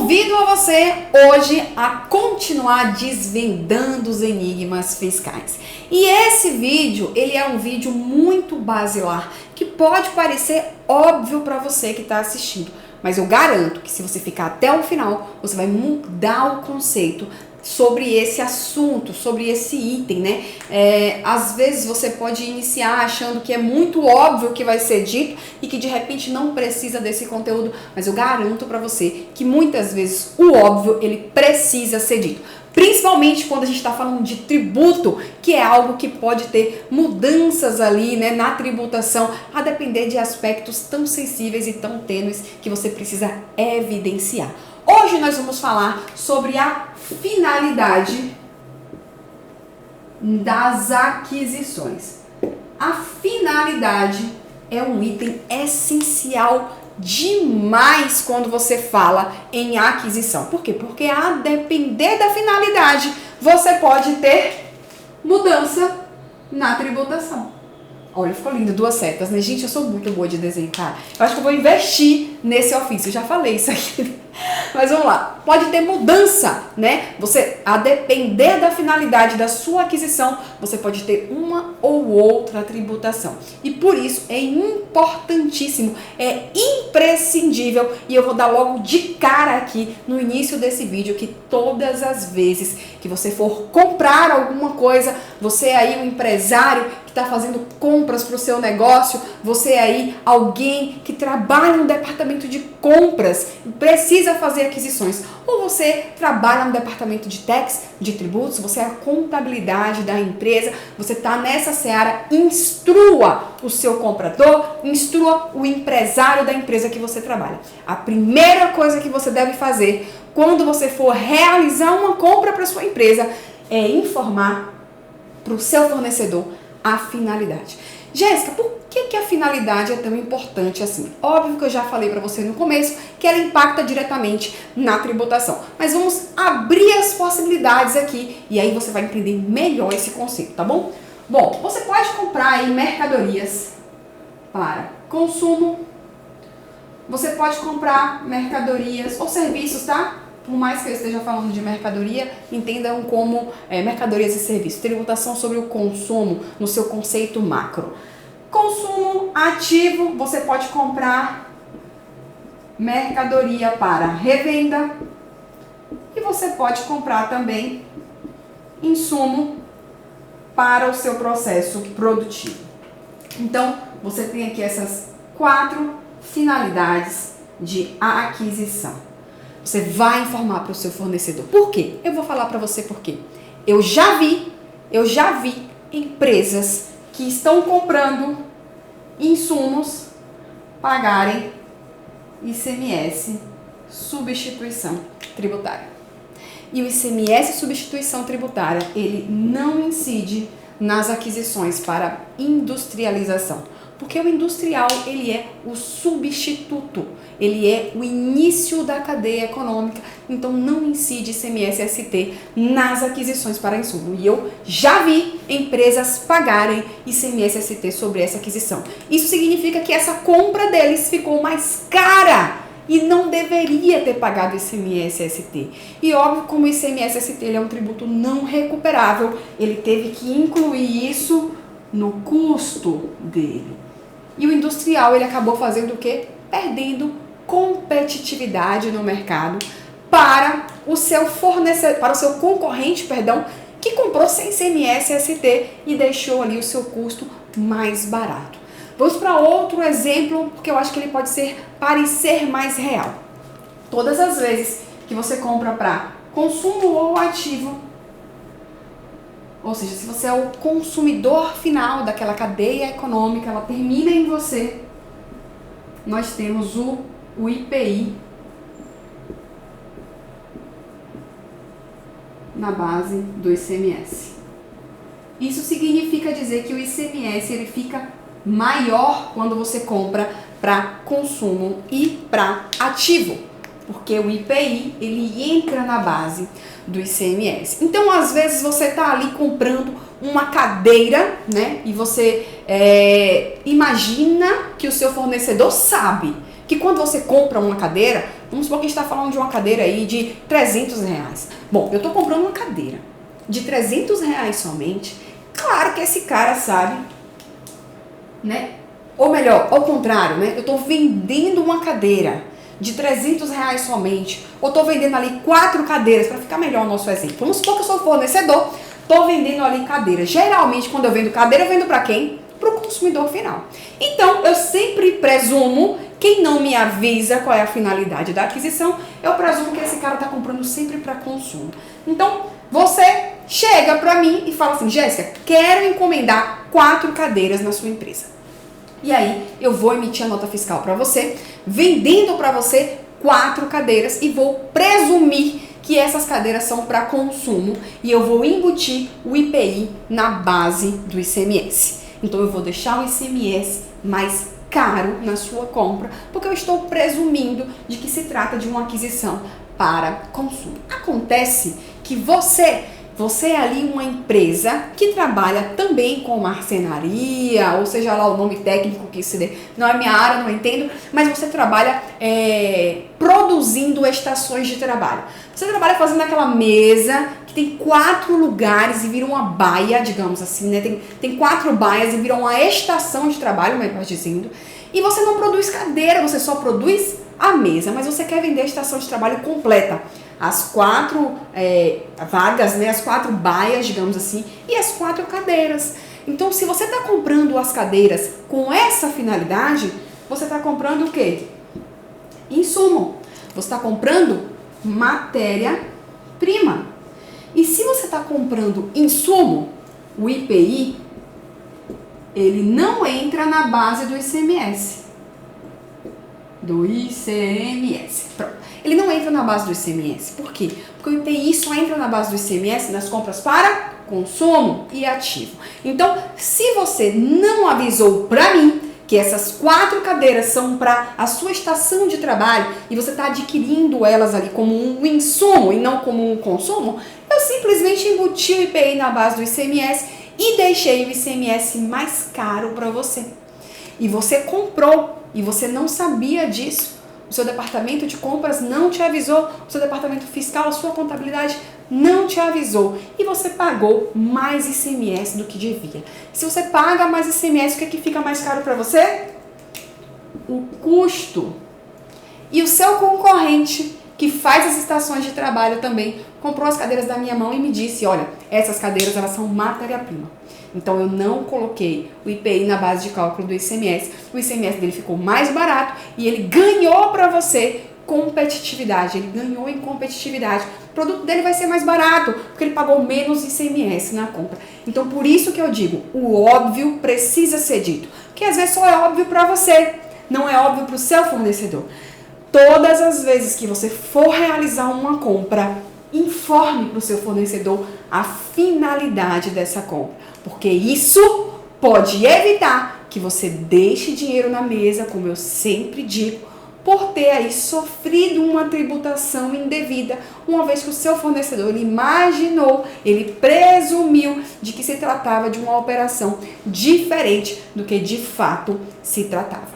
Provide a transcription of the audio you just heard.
Convido a você hoje a continuar desvendando os enigmas fiscais. E esse vídeo, ele é um vídeo muito basilar, que pode parecer óbvio para você que está assistindo, mas eu garanto que se você ficar até o final, você vai mudar o conceito sobre esse assunto, sobre esse item, né? Às vezes você pode iniciar achando que é muito óbvio o que vai ser dito e que de repente não precisa desse conteúdo, mas eu garanto para você que muitas vezes o óbvio ele precisa ser dito. Principalmente quando a gente está falando de tributo, que é algo que pode ter mudanças ali, né, na tributação, a depender de aspectos tão sensíveis e tão tênues que você precisa evidenciar. Hoje nós vamos falar sobre a finalidade das aquisições. A finalidade é um item essencial demais quando você fala em aquisição. Por quê? Porque a depender da finalidade, você pode ter mudança na tributação. Olha, ficou lindo, duas setas, né? Gente, eu sou muito boa de desenhar, cara. Eu acho que eu vou investir nesse ofício. Eu já falei isso aqui. Mas vamos lá. Pode ter mudança, né? Você, a depender da finalidade da sua aquisição, você pode ter uma ou outra tributação. E por isso é importantíssimo, é imprescindível, e eu vou dar logo de cara aqui no início desse vídeo, que todas as vezes que você for comprar alguma coisa, você aí, um empresário que está fazendo compras para o seu negócio, você aí, alguém que trabalha no departamento de compras, precisa fazer aquisições, ou você trabalha no departamento de tax, de tributos, você é a contabilidade da empresa, você está nessa seara, instrua o seu comprador, instrua o empresário da empresa que você trabalha. A primeira coisa que você deve fazer quando você for realizar uma compra para sua empresa é informar para o seu fornecedor a finalidade. Jéssica, por que a finalidade é tão importante assim? Óbvio que eu já falei para você no começo que ela impacta diretamente na tributação. Mas vamos abrir as possibilidades aqui e aí você vai entender melhor esse conceito, tá bom? Bom, você pode comprar aí mercadorias para consumo. Você pode comprar mercadorias ou serviços, tá? Por mais que eu esteja falando de mercadoria, entendam como mercadorias e serviços. Tributação sobre o consumo no seu conceito macro. Consumo ativo, você pode comprar mercadoria para revenda e você pode comprar também insumo para o seu processo produtivo. Então, você tem aqui essas 4 finalidades de aquisição. Você vai informar para o seu fornecedor. Por quê? Eu vou falar para você por quê. Eu já vi empresas que estão comprando insumos pagarem ICMS substituição tributária. E o ICMS substituição tributária, ele não incide nas aquisições para industrialização. Porque o industrial, ele é o substituto, ele é o início da cadeia econômica, então não incide ICMS-ST nas aquisições para insumo. E eu já vi empresas pagarem ICMS-ST sobre essa aquisição. Isso significa que essa compra deles ficou mais cara e não deveria ter pagado ICMS-ST. E óbvio, como o ICMS-ST ele é um tributo não recuperável, ele teve que incluir isso no custo dele. E o industrial, ele acabou fazendo o quê? Perdendo competitividade no mercado para o seu fornecedor, para o seu concorrente, que comprou sem ICMS-ST e deixou ali o seu custo mais barato. Vamos para outro exemplo, porque eu acho que ele pode parecer mais real. Todas as vezes que você compra para consumo ou ativo, ou seja, se você é o consumidor final daquela cadeia econômica, ela termina em você, nós temos o IPI na base do ICMS. Isso significa dizer que o ICMS ele fica maior quando você compra para consumo e para ativo, porque o IPI ele entra na base do ICMS. Então, às vezes, você está ali comprando uma cadeira, né? E você imagina que o seu fornecedor sabe que quando você compra uma cadeira, Vamos supor que a gente está falando de uma cadeira aí de R$300. Bom, eu estou comprando uma cadeira de R$300 somente. Claro que esse cara sabe, né? Ou melhor, ao contrário, né? Eu estou vendendo uma cadeira de R$300 somente. Ou estou vendendo ali 4 cadeiras, para ficar melhor o nosso exemplo. Vamos supor que eu sou fornecedor, estou vendendo ali cadeira. Geralmente, quando eu vendo cadeira, eu vendo para quem? Para o consumidor final. Então, eu sempre presumo, quem não me avisa qual é a finalidade da aquisição, eu presumo que esse cara está comprando sempre para consumo. Então, você chega para mim e fala assim, Jéssica, quero encomendar 4 cadeiras na sua empresa. E aí, eu vou emitir a nota fiscal para você, vendendo para você 4 cadeiras e vou presumir que essas cadeiras são para consumo e eu vou embutir o IPI na base do ICMS. Então, eu vou deixar o ICMS mais caro na sua compra, porque eu estou presumindo de que se trata de uma aquisição para consumo. Acontece que você é ali uma empresa que trabalha também com marcenaria, ou seja lá o nome técnico que se dê, não é minha área, não entendo, mas você trabalha produzindo estações de trabalho. Você trabalha fazendo aquela mesa que tem 4 lugares e vira uma baia, digamos assim, né? Tem 4 baias e vira uma estação de trabalho, melhor dizendo, e você não produz cadeira, você só produz a mesa, mas você quer vender a estação de trabalho completa. As 4 vagas, né, as 4 baias, digamos assim, e as 4 cadeiras. Então, se você está comprando as cadeiras com essa finalidade, você está comprando o quê? Insumo. Você está comprando matéria-prima. E se você está comprando insumo, o IPI, ele não entra na base do ICMS. Pronto. Ele não entra na base do ICMS. Por quê? Porque o IPI só entra na base do ICMS nas compras para consumo e ativo. Então, se você não avisou para mim que essas 4 cadeiras são para a sua estação de trabalho e você está adquirindo elas ali como um insumo e não como um consumo, eu simplesmente embuti o IPI na base do ICMS e deixei o ICMS mais caro para você. E você comprou e você não sabia disso. O seu departamento de compras não te avisou, o seu departamento fiscal, a sua contabilidade não te avisou e você pagou mais ICMS do que devia. Se você paga mais ICMS, o que é que fica mais caro para você? O custo. E o seu concorrente, que faz as estações de trabalho também, comprou as cadeiras da minha mão e me disse, olha, essas cadeiras elas são matéria-prima. Então, eu não coloquei o IPI na base de cálculo do ICMS. O ICMS dele ficou mais barato e ele ganhou para você competitividade. Ele ganhou em competitividade. O produto dele vai ser mais barato, porque ele pagou menos ICMS na compra. Então, por isso que eu digo, o óbvio precisa ser dito. Que às vezes só é óbvio para você, não é óbvio para o seu fornecedor. Todas as vezes que você for realizar uma compra, informe para o seu fornecedor a finalidade dessa compra. Porque isso pode evitar que você deixe dinheiro na mesa, como eu sempre digo, por ter aí sofrido uma tributação indevida, uma vez que o seu fornecedor ele imaginou, ele presumiu de que se tratava de uma operação diferente do que de fato se tratava.